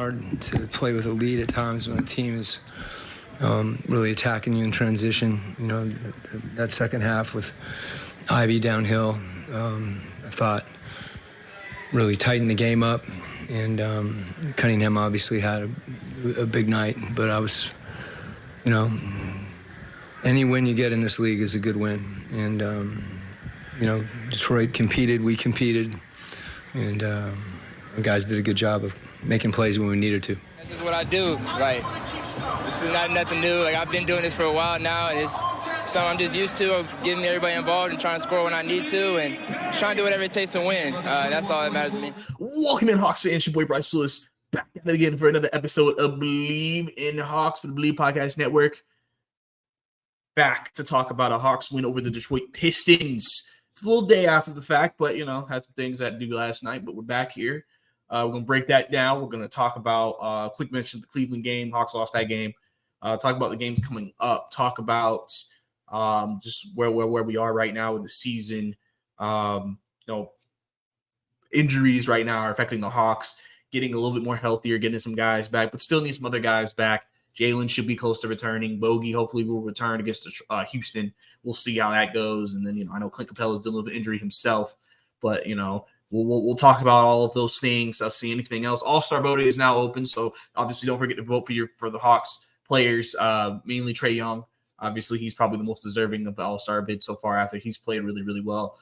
hard to play with a lead at times when a team is really attacking you in transition. That second half with Ivy downhill, I thought really tightened the game up. And Cunningham obviously had a big night, but I was, any win you get in this league is a good win. And, Detroit competed, we competed, and the guys did a good job of making plays when we needed to. That's just what I do. This is nothing new. I've been doing this for a while now, and it's something I'm just used to, getting everybody involved and trying to score when I need to, and trying to do whatever it takes to win. That's all that matters to me. Welcome in, Hawks fans. Your boy Bryce Lewis back at it again for another episode of Bleav In Hawks for the Bleav Podcast Network. Back to talk about a Hawks win over the Detroit Pistons. It's a little day after the fact, but, had some things I had to do last night, but we're back here. We're going to break that down. We're going to talk about quick mention of the Cleveland game. Hawks lost that game. Talk about the games coming up. Talk about just where we are right now in the season. Injuries right now are affecting the Hawks, getting a little bit more healthier, getting some guys back, but still need some other guys back. Jalen should be close to returning. Bogey hopefully will return against Houston. We'll see how that goes. And then, I know Clint Capella is dealing with an injury himself, but, we'll talk about all of those things. I'll see anything else. All-Star voting is now open, so obviously don't forget to vote for the Hawks players, mainly Trae Young. Obviously, he's probably the most deserving of the All-Star bid so far after he's played really, really well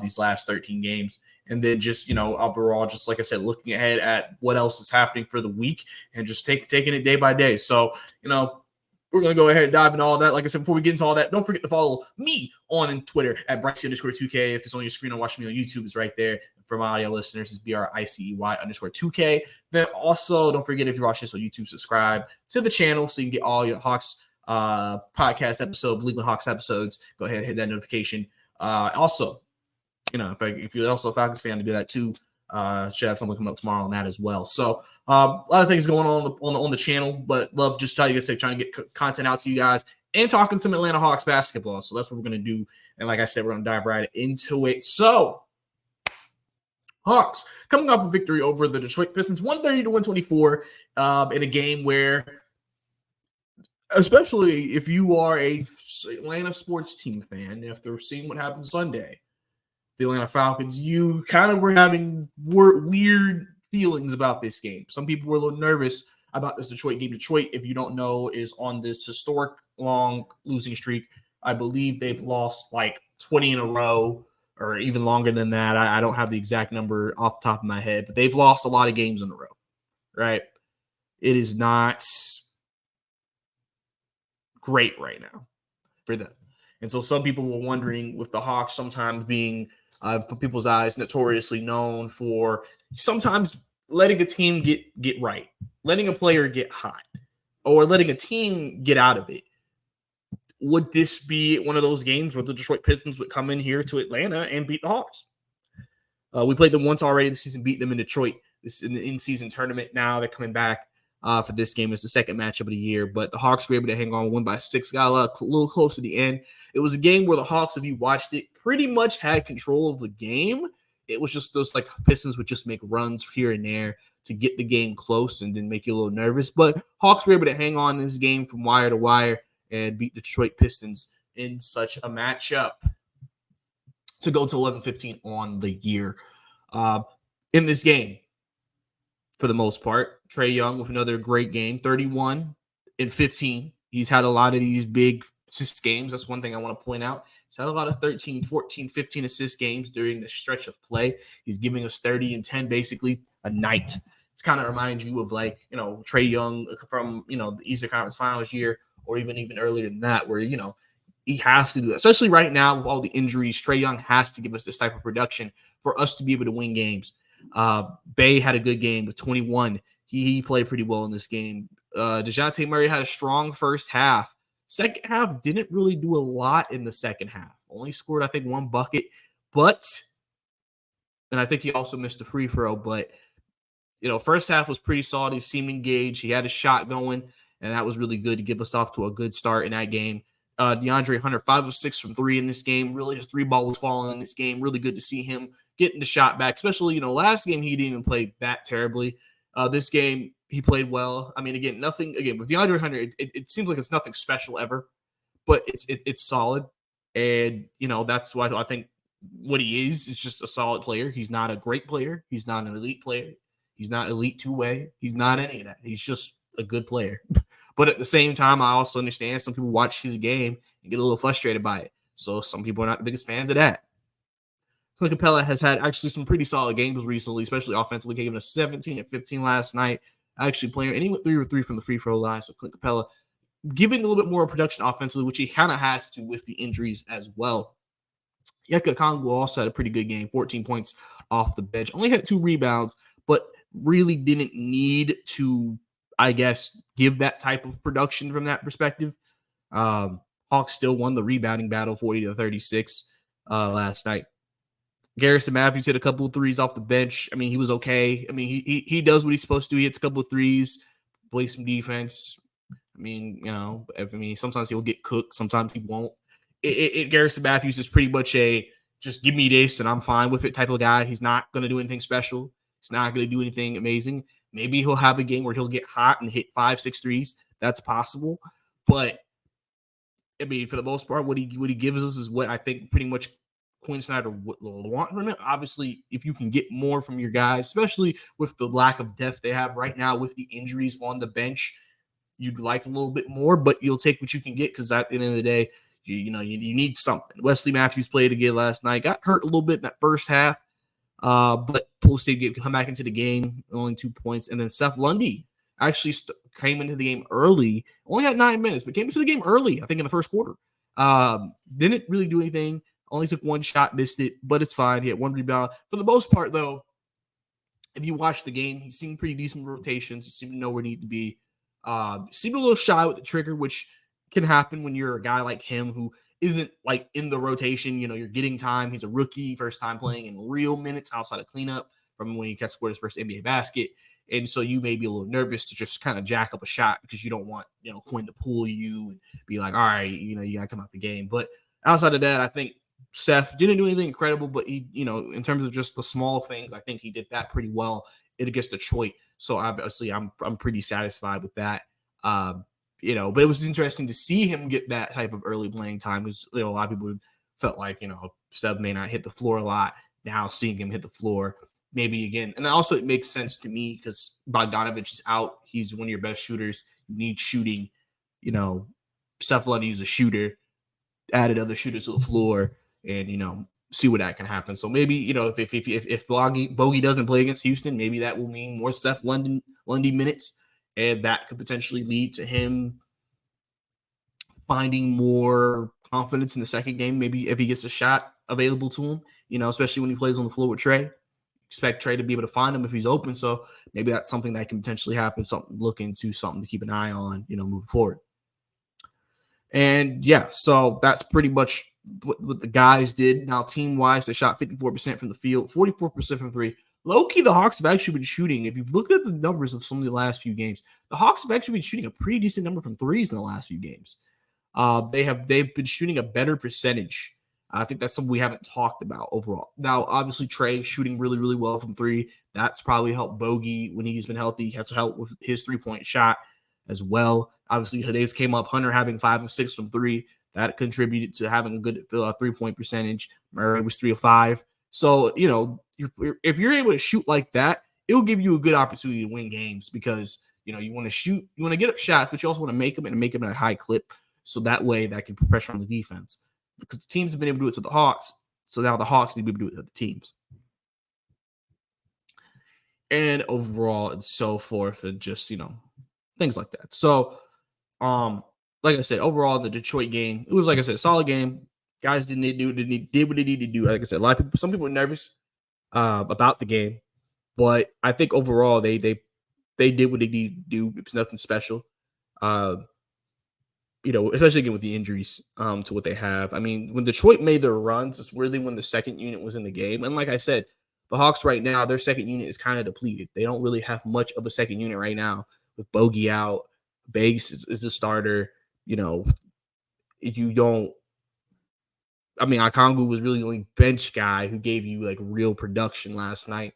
these last 13 games. And then just, overall, just like I said, looking ahead at what else is happening for the week and just taking it day by day. So, we're going to go ahead and dive into all that. Like I said, before we get into all that, don't forget to follow me on Twitter at Bricey_2K. If it's on your screen or watching me on YouTube, it's right there. For my audio listeners, it's BRICEY_2K. Then also, don't forget, if you're watching this on YouTube, subscribe to the channel so you can get all your Hawks podcast episode, Bleav In Hawks episodes. Go ahead and hit that notification. Also, if you're also a Falcons fan, to do that too. Should have something coming up tomorrow on that as well. So a lot of things going on the channel, but love just trying to get content out to you guys and talking some Atlanta Hawks basketball. So that's what we're going to do. And like I said, we're going to dive right into it. So Hawks coming off a victory over the Detroit Pistons, 130-124 in a game where, especially if you are a Atlanta sports team fan, after seeing what happened Sunday, the Atlanta Falcons, you kind of were having weird feelings about this game. Some people were a little nervous about this Detroit game. Detroit, if you don't know, is on this historic long losing streak. I Bleav they've lost like 20 in a row or even longer than that. I don't have the exact number off the top of my head, but they've lost a lot of games in a row, right? It is not great right now for them. And so some people were wondering, with the Hawks sometimes being for people's eyes, notoriously known for sometimes letting a team get right, letting a player get hot, or letting a team get out of it. Would this be one of those games where the Detroit Pistons would come in here to Atlanta and beat the Hawks? We played them once already this season, beat them in Detroit. This is in the in-season tournament. Now they're coming back for this game. It's the second matchup of the year, but the Hawks were able to hang on, win by 6, got a little close to the end. It was a game where the Hawks, if you watched it, pretty much had control of the game. It was just those Pistons would just make runs here and there to get the game close and then make you a little nervous. But Hawks were able to hang on in this game from wire to wire and beat the Detroit Pistons in such a matchup to go to 11-15 on the year. In this game, for the most part, Trae Young with another great game, 31 and 15. He's had a lot of these big assist games. That's one thing I want to point out. He's had a lot of 13, 14, 15 assist games during the stretch of play. He's giving us 30 and 10 basically a night. It's kind of reminds you of Trae Young from, the Eastern Conference Finals year, or even earlier than that, where, he has to do that. Especially right now with all the injuries, Trae Young has to give us this type of production for us to be able to win games. Bay had a good game with 21. He played pretty well in this game. DeJounte Murray had a strong first half. Second half didn't really do a lot in the second half. Only scored, I think, 1 bucket. And I think he also missed a free throw. But, first half was pretty solid. He seemed engaged. He had a shot going, and that was really good to give us off to a good start in that game. DeAndre Hunter, 5 of 6 from 3 in this game. Really, his 3 ball was falling in this game. Really good to see him getting the shot back, especially, last game he didn't even play that terribly. This game, he played well. I mean, again, nothing. Again, with DeAndre Hunter, it seems like it's nothing special ever, but it's solid, and that's why I think what he is just a solid player. He's not a great player. He's not an elite player. He's not elite two-way. He's not any of that. He's just a good player. But at the same time, I also understand some people watch his game and get a little frustrated by it. So some people are not the biggest fans of that. Clint Capella has had actually some pretty solid games recently, especially offensively. Gave him a 17 and 15 last night. Actually playing, and he went 3 for 3 from the free throw line. So Clint Capella giving a little bit more production offensively, which he kind of has to with the injuries as well. Yeka Kongu also had a pretty good game, 14 points off the bench. Only had 2 rebounds, but really didn't need to, I guess, give that type of production from that perspective. Hawks still won the rebounding battle 40-36 last night. Garrison Matthews hit a couple of threes off the bench. I mean, he was okay. I mean, he does what he's supposed to. He hits a couple of threes, plays some defense. I mean, sometimes he'll get cooked. Sometimes he won't. Garrison Matthews is pretty much a just give me this and I'm fine with it type of guy. He's not going to do anything special. He's not going to do anything amazing. Maybe he'll have a game where he'll get hot and hit 5-6 threes. That's possible. But, I mean, for the most part, what he gives us is what I think pretty much Quinn Snyder would want from it. Obviously, if you can get more from your guys, especially with the lack of depth they have right now with the injuries on the bench, you'd like a little bit more, but you'll take what you can get because at the end of the day, you need something. Wesley Matthews played again last night. Got hurt a little bit in that first half, but Pulisic come back into the game, only 2 points. And then Seth Lundy actually came into the game early, only had 9 minutes, but came into the game early, I think, in the first quarter. Didn't really do anything. Only took 1 shot, missed it, but it's fine. He had 1 rebound. For the most part, though, if you watch the game, he seemed pretty decent rotations. He seemed to know where he needed to be. Seemed a little shy with the trigger, which can happen when you're a guy like him who isn't like in the rotation. You're getting time. He's a rookie, first time playing in real minutes outside of cleanup from when he scored his first NBA basket. And so you may be a little nervous to just kind of jack up a shot because you don't want, Quinn to pull you and be like, all right, you got to come out the game. But outside of that, I think Seth didn't do anything incredible, but he, in terms of just the small things, I think he did that pretty well against Detroit. So obviously I'm pretty satisfied with that. But it was interesting to see him get that type of early playing time because a lot of people felt like, Seth may not hit the floor a lot. Now seeing him hit the floor, maybe again. And also it makes sense to me because Bogdanovich is out. He's one of your best shooters. You need shooting. Seth Lundy is a shooter. Added other shooters to the floor and, see what that can happen. So maybe, if Bogey doesn't play against Houston, maybe that will mean more Seth Lundy minutes. And that could potentially lead to him finding more confidence in the second game. Maybe if he gets a shot available to him, especially when he plays on the floor with Trey. Expect Trey to be able to find him if he's open. So maybe that's something that can potentially happen, something to look into, something to keep an eye on, moving forward. And yeah, so that's pretty much what the guys did. Now, team-wise, they shot 54% from the field, 44% from 3. Low-key, the Hawks have actually been shooting. If you've looked at the numbers of some of the last few games, the Hawks have actually been shooting a pretty decent number from threes in the last few games. They've been shooting a better percentage. I think that's something we haven't talked about overall. Now, obviously, Trey shooting really, really well from 3. That's probably helped Bogey when he's been healthy. He has to help with his 3-point shot as well. Obviously, Hades came up, Hunter having 5 and 6 from 3. That contributed to having a good 3-point percentage. Murray was 3 of 5. So, if you're able to shoot like that, it'll give you a good opportunity to win games because, you want to shoot, you want to get up shots, but you also want to make them and make them at a high clip. So that way that can put pressure on the defense because the teams have been able to do it to the Hawks. So now the Hawks need to be able to do it to the teams. And overall and so forth and just, things like that. So, like I said, overall in the Detroit game, it was, like I said, a solid game. Guys did what they needed to do. Like I said, some people were nervous about the game, but I think overall they did what they needed to do. It was nothing special. Especially again with the injuries to what they have. I mean, when Detroit made their runs, it's really when the second unit was in the game. And like I said, the Hawks right now, their second unit is kind of depleted. They don't really have much of a second unit right now with Bogey out. Bags is the starter. If you don't, Okongwu was really the only bench guy who gave you like real production last night.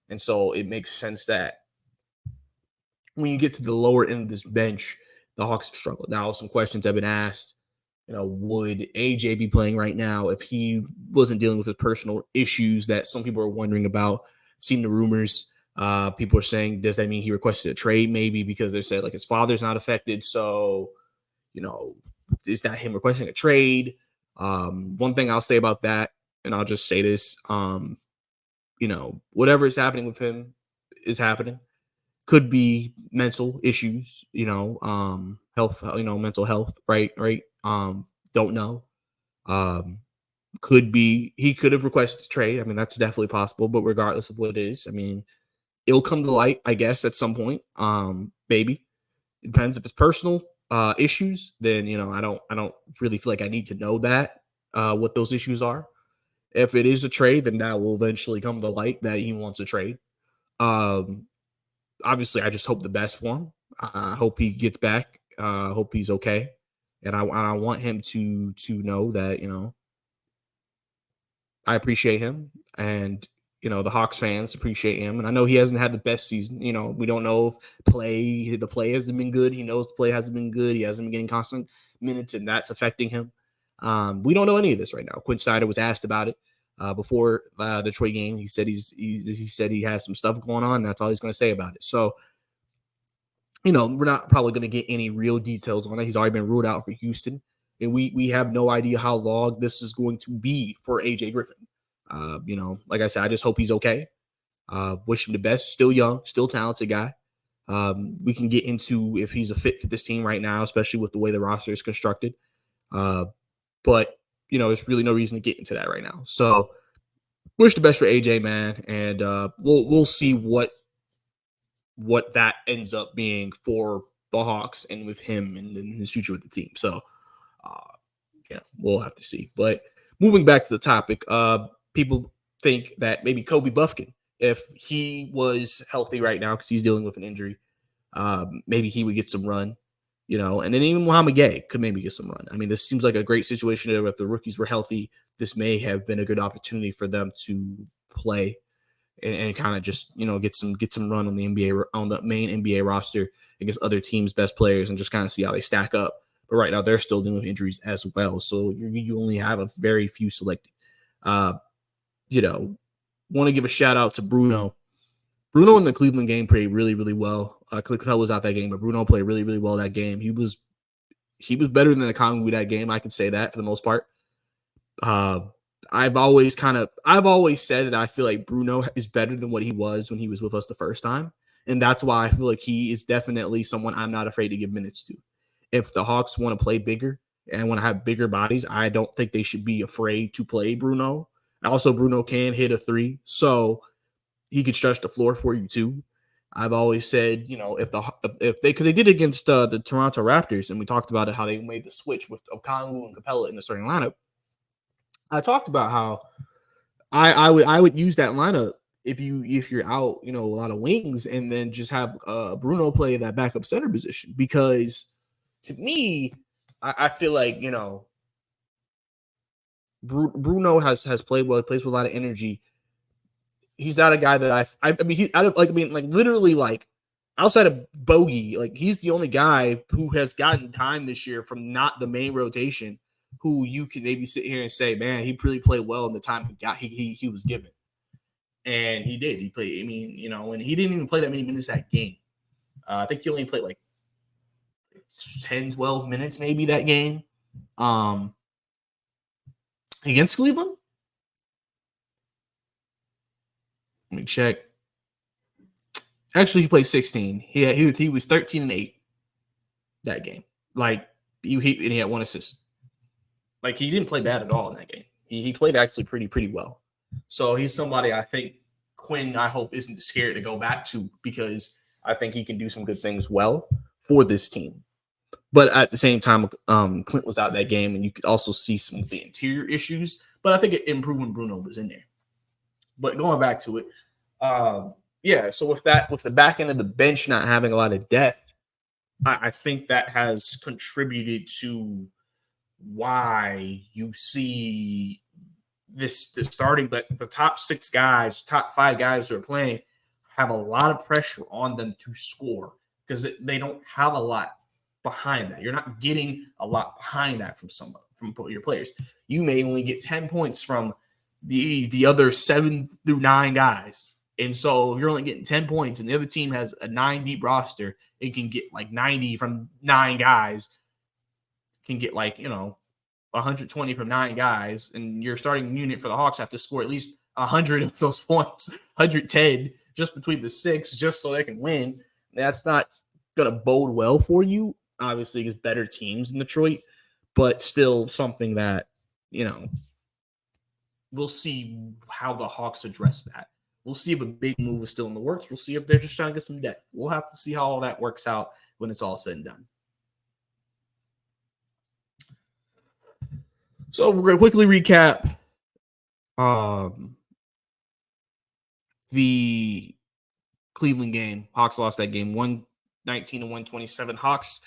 And so it makes sense that when you get to the lower end of this bench, the Hawks have struggled. Now, some questions have been asked. Would AJ be playing right now if he wasn't dealing with his personal issues that some people are wondering about? I've seen the rumors. People are saying, does that mean he requested a trade? Maybe because they said like his father's not affected. So, is that him requesting a trade? One thing I'll say about that, and I'll just say this, whatever is happening with him is happening. Could be mental issues, health, mental health, right? Don't know. Could be he could have requested a trade. I mean, that's definitely possible, but regardless of what it is, I mean, it'll come to light, I guess, at some point. Maybe. It depends if it's personal issues, then I don't really feel like I need to know that what those issues are. If it is a trade, then that will eventually come to light that he wants a trade. Obviously, I just hope the best for him. I hope he gets back. I hope he's okay, and I want him to know that I appreciate him, and the Hawks fans appreciate him. And I know he hasn't had the best season. We don't know if the play hasn't been good. He knows the play hasn't been good. He hasn't been getting constant minutes, and that's affecting him. We don't know any of this right now. Quinn Snyder was asked about it before the Detroit game. He said he said he has some stuff going on. And that's all he's going to say about it. So, we're not probably going to get any real details on it. He's already been ruled out for Houston, and we have no idea how long this is going to be for AJ Griffin. Like I said, I just hope he's okay. Wish him the best. Still young, still talented guy. We can get into if he's a fit for this team right now, especially with the way the roster is constructed. But there's really no reason to get into that right now. So wish the best for AJ, man. And we'll see what that ends up being for the Hawks and with him and in his future with the team. So we'll have to see. But moving back to the topic, people think that maybe Kobe Buffkin, if he was healthy right now because he's dealing with an injury, maybe he would get some run. And then even Muhammad Gay could maybe get some run. I mean, this seems like a great situation. If the rookies were healthy, this may have been a good opportunity for them to play and kind of just, get some run on the main NBA roster against other teams' best players and just kind of see how they stack up. But right now they're still dealing with injuries as well. So you only have a very few selected. Want to give a shout out to Bruno. Bruno in the Cleveland game played really, really well. Clint Capella was out that game, but Bruno played really, really well that game. He was better than the Okongwu that game. I can say that for the most part. I've always said that I feel like Bruno is better than what he was when he was with us the first time. And that's why I feel like he is definitely someone I'm not afraid to give minutes to. If the Hawks want to play bigger and want to have bigger bodies, I don't think they should be afraid to play Bruno. Also, Bruno can hit a three. So he could stretch the floor for you too. I've always said, because they did it against the Toronto Raptors, and we talked about it, how they made the switch with Okongwu and Capella in the starting lineup. I talked about how I would use that lineup if you're out, a lot of wings, and then just have Bruno play that backup center position. Because to me, I feel like Bruno has played well. He plays with a lot of energy. He's not a guy that literally outside of Bogey, he's the only guy who has gotten time this year from not the main rotation, who you can maybe sit here and say, man, he really played well in the time he was given. And he did. He played, and he didn't even play that many minutes that game. I think he only played 10, 12 minutes maybe that game. Against Cleveland? Let me check. Actually, he played 16. He was 13-8 that game. He had one assist. He didn't play bad at all in that game. He played actually pretty well. So he's somebody I think Quinn, I hope, isn't scared to go back to, because I think he can do some good things well for this team. But at the same time, Clint was out that game, and you could also see some of the interior issues. But I think it improved when Bruno was in there. But going back to it, so with the back end of the bench not having a lot of depth, I think that has contributed to why you see this starting, but the top 5 guys who are playing have a lot of pressure on them to score because they don't have a lot behind that. You're not getting a lot behind that from your players. You may only get 10 points from the other 7 through 9 guys. And so if you're only getting 10 points and the other team has a 9 deep roster, it can get like 90 from 9 guys, can get like, 120 from 9 guys, and your starting unit for the Hawks have to score at least 100 of those points, 110 just between the 6, just so they can win. That's not going to bode well for you. Obviously, it's better teams in Detroit, but still something that, we'll see how the Hawks address that. We'll see if a big move is still in the works. We'll see if they're just trying to get some depth. We'll have to see how all that works out when it's all said and done. So we're going to quickly recap the Cleveland game. Hawks lost that game 119 to 127. Hawks,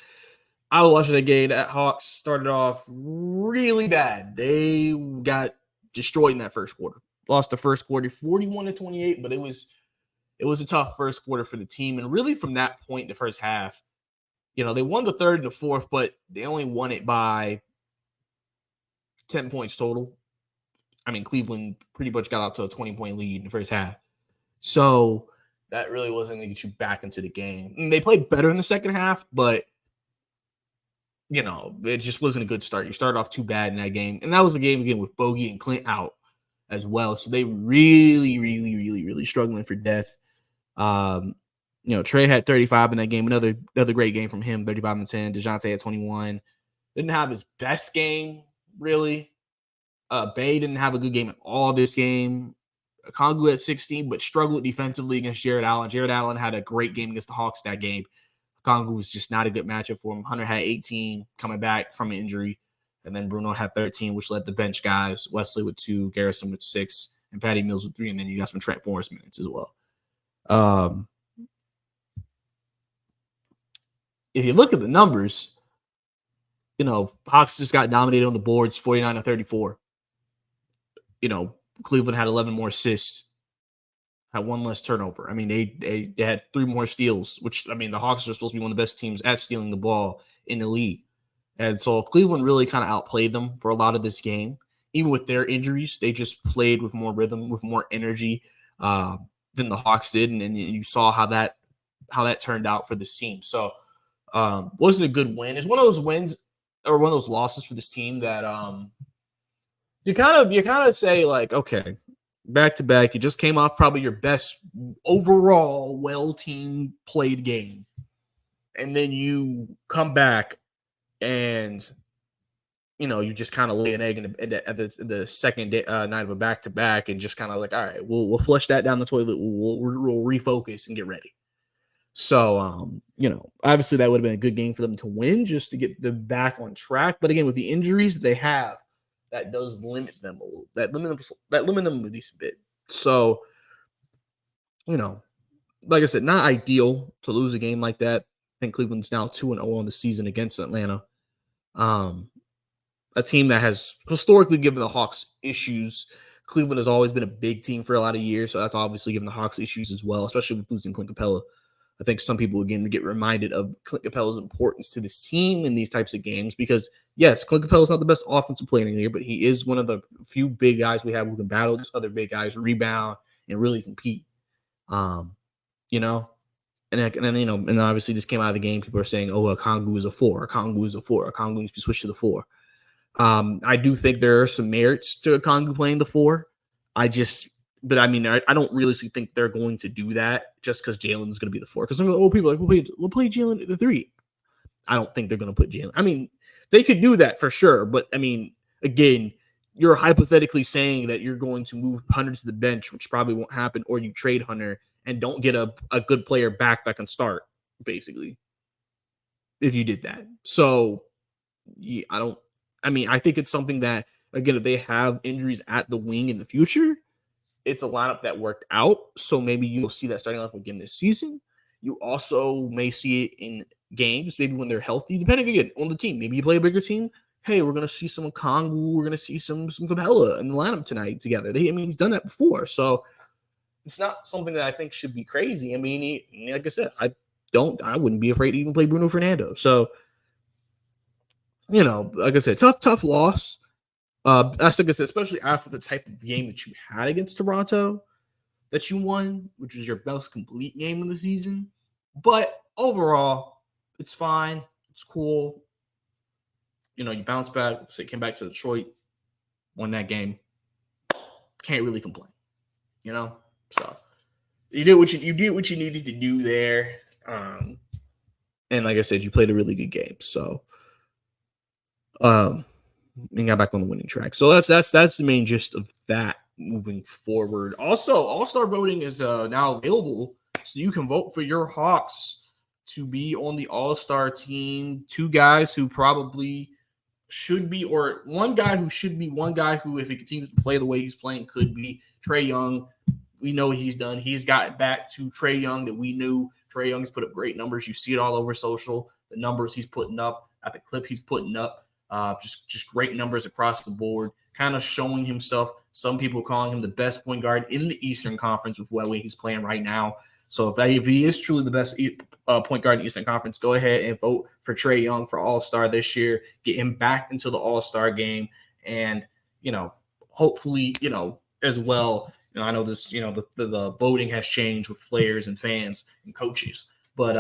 I was watching that game. That Hawks started off really bad. They got destroyed in that first quarter. Lost the first quarter 41 to 28, but it was a tough first quarter for the team. And really from that point in the first half, they won the third and the fourth, but they only won it by 10 points total. I mean, Cleveland pretty much got out to a 20-point lead in the first half. So that really wasn't going to get you back into the game. And they played better in the second half, but, it just wasn't a good start. You started off too bad in that game. And that was the game again with Bogey and Clint out as well. So they really, really, really, really struggling for depth. Trey had 35 in that game. Another great game from him, 35 and 10. DeJounte had 21. Didn't have his best game, really. Bay didn't have a good game at all this game. Kongu at 16, but struggled defensively against Jared Allen. Jared Allen had a great game against the Hawks that game. Kongu was just not a good matchup for him. Hunter had 18 coming back from an injury. And then Bruno had 13, which led the bench guys. Wesley with 2, Garrison with 6, and Patty Mills with 3. And then you got some Trent Forrest minutes as well. If you look at the numbers, Hawks just got dominated on the boards, 49 to 34. Cleveland had 11 more assists, had 1 less turnover. I mean, they had 3 more steals, which, the Hawks are supposed to be one of the best teams at stealing the ball in the league. And so Cleveland really kind of outplayed them for a lot of this game. Even with their injuries, they just played with more rhythm, with more energy than the Hawks did. And you saw how that turned out for this team. So wasn't a good win. It's one of those wins or one of those losses for this team that you kind of say, like, okay, back to back, you just came off probably your best overall team played game, and then you come back and you just kind of lay an egg in the second night of a back to back, and just kind of like, all right, we'll flush that down the toilet, we'll refocus and get ready. So, obviously that would have been a good game for them to win, just to get them back on track. But again, with the injuries that they have, that does limit them a little. That limit them a decent bit. So, like I said, not ideal to lose a game like that. I think Cleveland's now 2-0 on the season against Atlanta. A team that has historically given the Hawks issues. Cleveland has always been a big team for a lot of years, so that's obviously given the Hawks issues as well, especially with losing Clint Capella. I think some people, again, get reminded of Clint Capella's importance to this team in these types of games because, yes, Clint Capella's not the best offensive player in the year, but he is one of the few big guys we have who can battle these other big guys, rebound, and really compete. And then obviously this came out of the game. People are saying, oh, well, Kongu is a 4. Kongu is a 4. Kongu needs to switch to the 4. I do think there are some merits to Kongu playing the 4. I don't really think they're going to do that just because Jalen's going to be the 4. Because people are like, we'll play Jalen at the 3. I don't think they're going to put Jalen. They could do that for sure. But, again, you're hypothetically saying that you're going to move Hunter to the bench, which probably won't happen, or you trade Hunter and don't get a good player back that can start, basically, if you did that. So, yeah, I think it's something that, again, if they have injuries at the wing in the future, it's a lineup that worked out. So maybe you'll see that starting lineup again this season. You also may see it in games, maybe when they're healthy, depending, again, on the team. Maybe you play a bigger team. Hey, we're going to see some Kongu. We're going to see some Capella in the lineup tonight together. He's done that before. So it's not something that I think should be crazy. Like I said, I wouldn't be afraid to even play Bruno Fernando. So, like I said, tough loss. That's like I said, especially after the type of game that you had against Toronto that you won, which was your best complete game of the season. But overall, it's fine. It's cool. You bounce back. So came back to Detroit, won that game. Can't really complain. So you did what you needed to do there. And like I said, you played a really good game. So and got back on the winning track. So that's the main gist of that moving forward. Also, All-Star voting is now available, so you can vote for your Hawks to be on the All-Star team. Two guys who probably should be, or one guy who should be, one guy who, if he continues to play the way he's playing, could be Trae Young. We know what he's done. He's gotten back to Trae Young that we knew. Trae Young's put up great numbers. You see it all over social. The numbers he's putting up, at the clip he's putting up, just great numbers across the board, kind of showing himself. Some people calling him the best point guard in the Eastern Conference with the way he's playing right now. So if he is truly the best point guard in the Eastern Conference, go ahead and vote for Trae Young for All-Star this year. Get him back into the All-Star game. And, hopefully, as well, I know this, the voting has changed with players and fans and coaches. But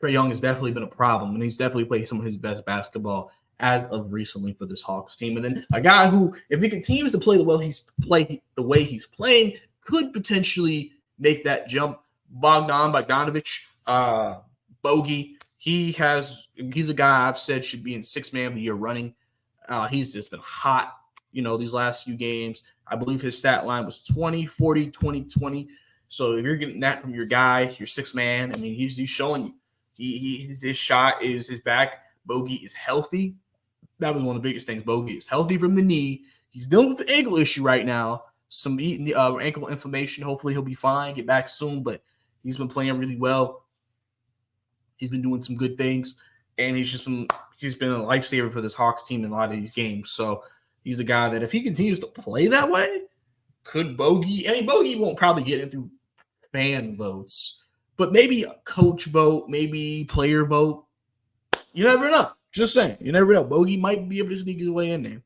Trae Young has definitely been a problem, and he's definitely played some of his best basketball as of recently for this Hawks team. And then a guy who, if he continues to play the way he's playing, could potentially make that jump. Bogdanovic, Bogey. He's a guy I've said should be in 6th man of the year running. He's just been hot, these last few games. I believe his stat line was 20, 40, 20, 20. So if you're getting that from your guy, your 6th man, I mean, he's showing you. His shot is his back. Bogey is healthy. That was one of the biggest things. Bogey is healthy from the knee. He's dealing with the ankle issue right now. Some ankle inflammation. Hopefully he'll be fine, get back soon. But he's been playing really well. He's been doing some good things, and he's been a lifesaver for this Hawks team in a lot of these games. So he's a guy that if he continues to play that way, could Bogey? I mean, Bogey won't probably get in through fan votes, but maybe a coach vote, maybe player vote. You never know. Just saying. You never know. Bogey might be able to sneak his way in there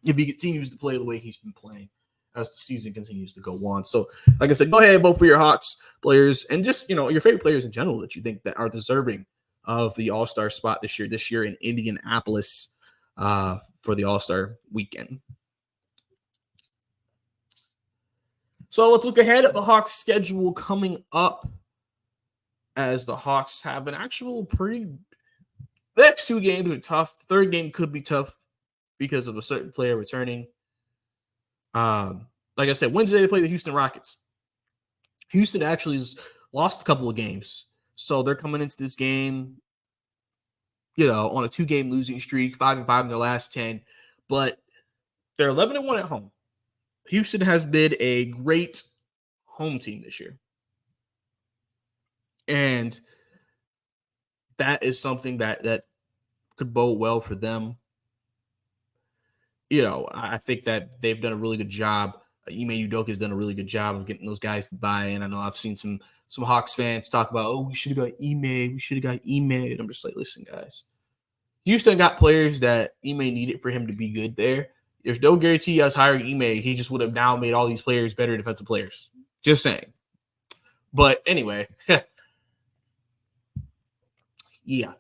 if he continues to play the way he's been playing as the season continues to go on. So, like I said, go ahead and vote for your Hawks players and just, your favorite players in general that you think that are deserving of the All-Star spot this year in Indianapolis for the All-Star weekend. So let's look ahead at the Hawks schedule coming up, as the Hawks have an actual the next 2 games are tough. The 3rd game could be tough because of a certain player returning. Like I said, Wednesday they play the Houston Rockets. Houston actually has lost a couple of games. So they're coming into this game, on a 2-game losing streak, 5-5 in their last 10. But they're 11-1 at home. Houston has been a great home team this year. And that is something that could bode well for them. I think that they've done a really good job. Ime Udoka has done a really good job of getting those guys to buy in. I know I've seen some Hawks fans talk about, we should have got Ime. We should have got Ime. And I'm just like, listen, guys. Houston got players that Ime needed for him to be good there. There's no guarantee us hiring Ime. He just would have now made all these players better defensive players. Just saying. But anyway, yeah,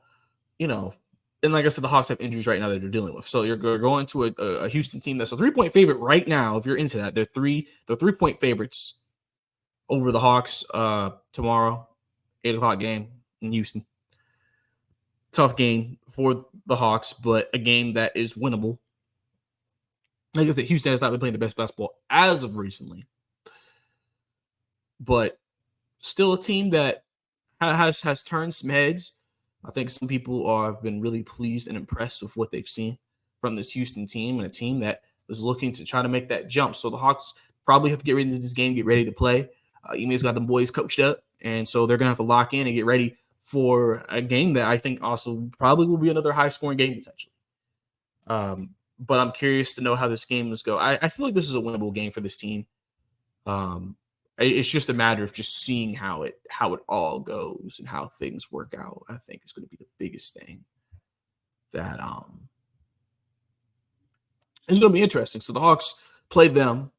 and like I said, the Hawks have injuries right now that they're dealing with. So you're going to a Houston team that's a 3-point favorite right now. If you're into that, they're 3-point favorites over the Hawks tomorrow, 8:00 game in Houston. Tough game for the Hawks, but a game that is winnable. Like I said, Houston has not been playing the best basketball as of recently, but still a team that has turned some heads. I think some people have been really pleased and impressed with what they've seen from this Houston team, and a team that is looking to try to make that jump. So the Hawks probably have to get ready to this game, get ready to play. Ime's got them boys coached up, and so they're going to have to lock in and get ready for a game that I think also probably will be another high-scoring game potentially. But I'm curious to know how this game is go. I feel like this is a winnable game for this team. It's just a matter of just seeing how it all goes and how things work out. I think is going to be the biggest thing that is going to be interesting. So the Hawks play them,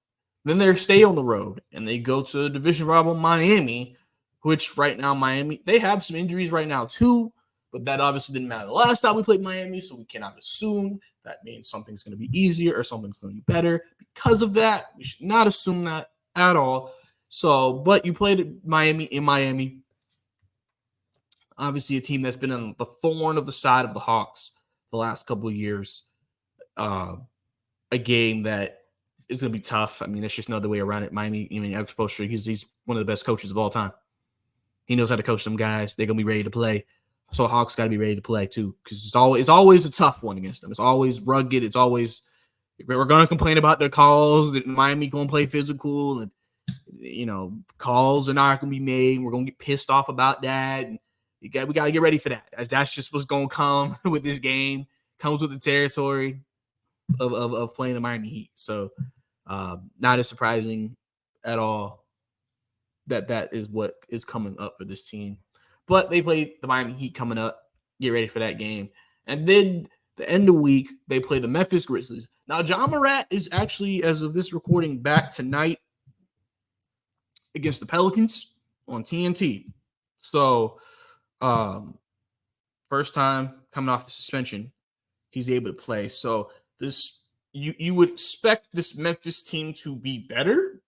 then they stay on the road and they go to division rival Miami, which right now Miami, they have some injuries right now too, but that obviously didn't matter the last time we played Miami, so we cannot assume that means something's going to be easier or something's going to be better because of that. We should not assume that at all. So, but you played Miami in Miami. Obviously, a team that's been on the thorn of the side of the Hawks the last couple of years. A game that is going to be tough. I mean, there's just no other way around it. Miami, I mean, Eric Spoelstra, he's one of the best coaches of all time. He knows how to coach them guys. They're going to be ready to play. So Hawks got to be ready to play too, because it's always a tough one against them. It's always rugged. It's always, we're going to complain about the calls that Miami going to play physical, and calls are not going to be made. We're going to get pissed off about that. And we got to get ready for that. As that's just what's going to come with this game. Comes with the territory of playing the Miami Heat. So not as surprising at all that is what is coming up for this team. But they play the Miami Heat coming up. Get ready for that game. And then the end of the week, they play the Memphis Grizzlies. Now, Ja Morant is actually, as of this recording, back tonight against the Pelicans on TNT. So, first time coming off the suspension, he's able to play. So, this you would expect this Memphis team to be better.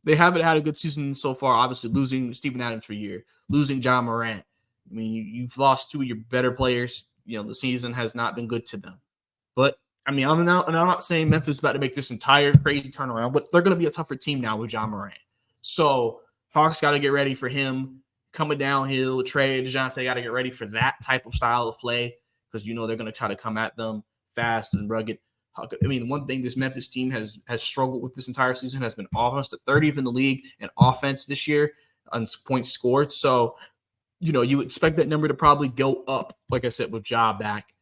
They haven't had a good season so far, obviously losing Steven Adams for a year, losing Ja Morant. I mean, you've lost two of your better players. The season has not been good to them. But, I mean, I'm not saying Memphis is about to make this entire crazy turnaround, but they're going to be a tougher team now with Ja Morant. So, Hawks got to get ready for him coming downhill. Trey, DeJounte got to get ready for that type of style of play because, they're going to try to come at them fast and rugged. I mean, one thing this Memphis team has struggled with this entire season has been offense. The 30th in the league in offense this year on points scored. So, you expect that number to probably go up, like I said, with Ja back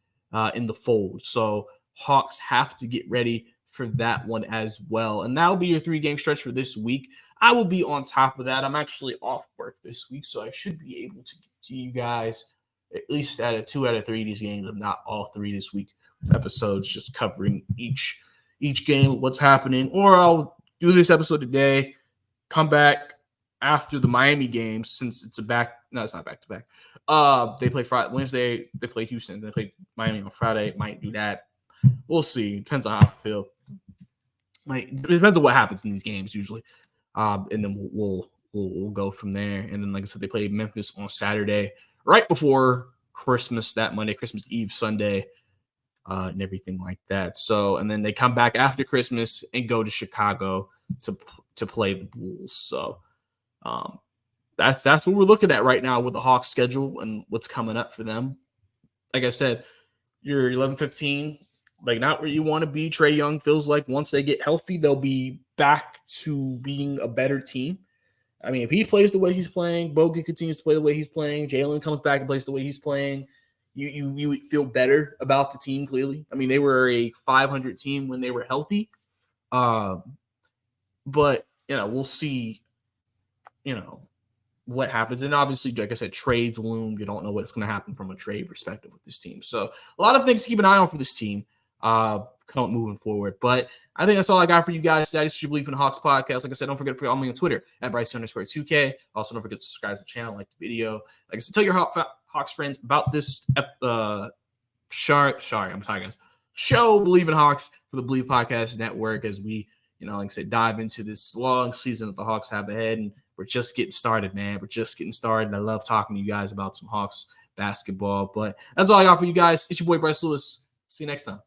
in the fold. So, Hawks have to get ready for that one as well. And that'll be your 3-game stretch for this week. I will be on top of that. I'm actually off work this week, so I should be able to get to you guys at least at a 2 out of 3 of these games, if not all 3 this week. Episodes just covering each game, what's happening, or I'll do this episode today, come back after the Miami game since it's it's not back to back. They play Wednesday, they play Houston, they play Miami on Friday. Might do that. We'll see. Depends on how I feel. It depends on what happens in these games usually. And then we'll go from there. And then, like I said, they play Memphis on Saturday, right before Christmas, that Monday, Christmas Eve, Sunday. And everything like that. So, and then they come back after Christmas and go to Chicago to play the Bulls. So, that's what we're looking at right now with the Hawks schedule and what's coming up for them. Like I said, you're 11-15, like not where you want to be. Trae Young feels like once they get healthy, they'll be back to being a better team. I mean, if he plays the way he's playing, Bogut continues to play the way he's playing, Jalen comes back and plays the way he's playing, you would feel better about the team, clearly. I mean, they were a 500 team when they were healthy. But, we'll see, what happens. And obviously, like I said, trades loom. You don't know what's going to happen from a trade perspective with this team. So a lot of things to keep an eye on for this team moving forward. But I think that's all I got for you guys. That is your Bleav In Hawks podcast. Like I said, don't forget to follow me on Twitter at Bryce_2K. Also, don't forget to subscribe to the channel, like the video. Like I said, tell your Hawks friends about this show, Bleav In Hawks, for the Bleav Podcast Network, as we, like I said, dive into this long season that the Hawks have ahead. And we're just getting started, man. We're just getting started. And I love talking to you guys about some Hawks basketball. But that's all I got for you guys. It's your boy, Bryce Lewis. See you next time.